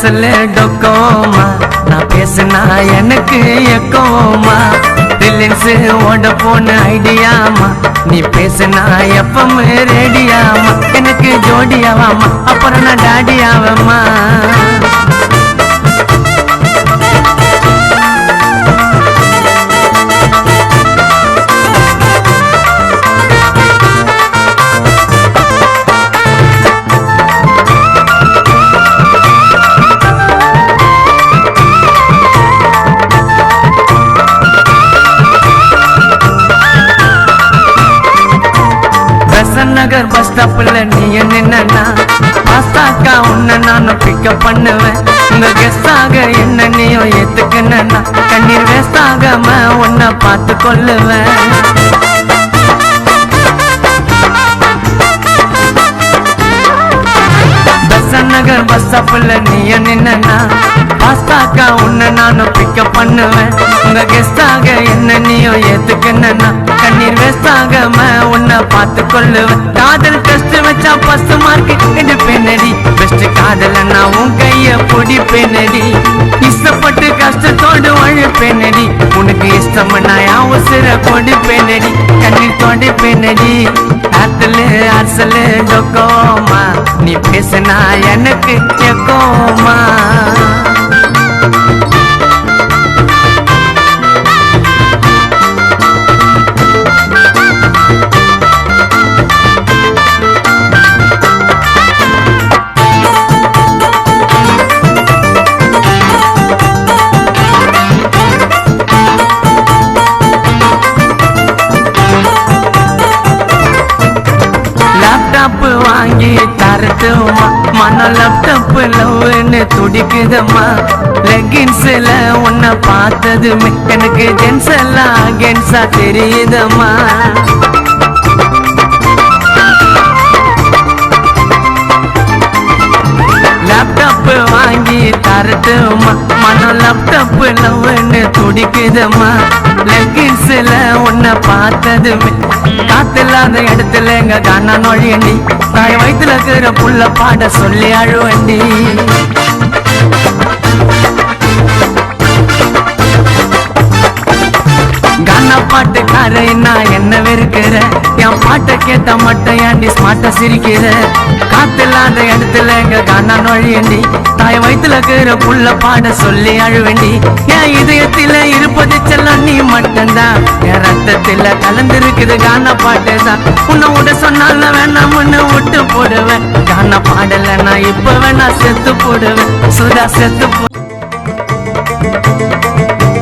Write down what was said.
அரசல டொக்கோமா நான் பேசுனா எனக்கு எக்கோமா ரிலன்ஸ் ஓட போன ஐடியாமா நீ பேசுனா எப்பமே ரெடியாமா எனக்கு ஜோடியாவாமா அப்புறம் நான் டாடியாவம்மா நகர் பஸ் ஸ்டாப்ல நீ என்ன பாஸ்தாக்கா உன்னை நானும் பிக்கப் பண்ணுவேன் உங்க கெஸ்டாக என்ன நீயும் ஏத்துக்குன்னா கண்ணீர் வேஸ்டாகாம உன்னை பார்த்து கொள்ளுவேன் நகர் பஸ் ஸ்டாப்ல நீ என்ன பாஸ்தாக்கா உன்னை நானும் பிக்கப் பண்ணுவேன் உங்க கெஸ்டாக என்ன நீயும் ஏத்துக்குன்னா கண்ணீர் வேஸ்டாகாம உன்னை பார்த்து கொள்ளுவேன் காதல் டெஸ்ட் வச்சா 10 மார்க் எடுப்பேனடி பெஸ்ட் காதல நான் உன் கைய பிடிப்பேனடி இஷ்டப்பட்டு கஷ்டத்தோடு வாழப்பேனடி உனக்கு இஷ்டம்னா என் உசிர கொடுப்பேனடி கண்ணீர் தொடைப்பேனடி ஆத்தலு அரசலு டொக்கோமா நீ பேசுனா எனக்கு எக்கோமா வாங்கி தரட்டுமா மன லேப்டாப் லவ்னு துடிக்குதம்மா லெகின்ஸ்ல உன்னை பார்த்ததுமே எனக்கு ஜென்ஸ் எல்லாம் அகென்ஸா தெரியுதம்மா லேப்டாப் வாங்கி தரட்டுமா மன லேப்டாப் லவ்னு துடிக்குதம்மா லெகின்ஸ்ல உன்னை பார்த்ததுமே காத்தில்லாத இடத்துல எங்க காணா நொழியண்டி தாய் வயிற்றுல இருக்கிற புள்ள பாட சொல்லி அழுவண்டி கானா பாட்டுக்கார நான் என்ன வெறுக்கிற என் பாட்டை கேட்ட மட்டும் ஏண்டி ஸ்மார்ட்டா சிரிக்கிற காத்தில்லாத இடத்துல எங்க காணா நொழியண்டி தாய் வயிற்றுல இருக்கிற புள்ள பாட சொல்லி அழுவண்டி என் இதயத்தில இருப்பது செல்லம் நீ மட்டும்தான் என் ரத்தத்தில கலந்திருக்குது கானா பாட்டுதான் உன்னை விட சொன்னால வேணாம் உன்னை விட்டு போடுவேன் கானா பாடல நான் இப்ப வேணா செத்து போடுவேன் சுதா செத்து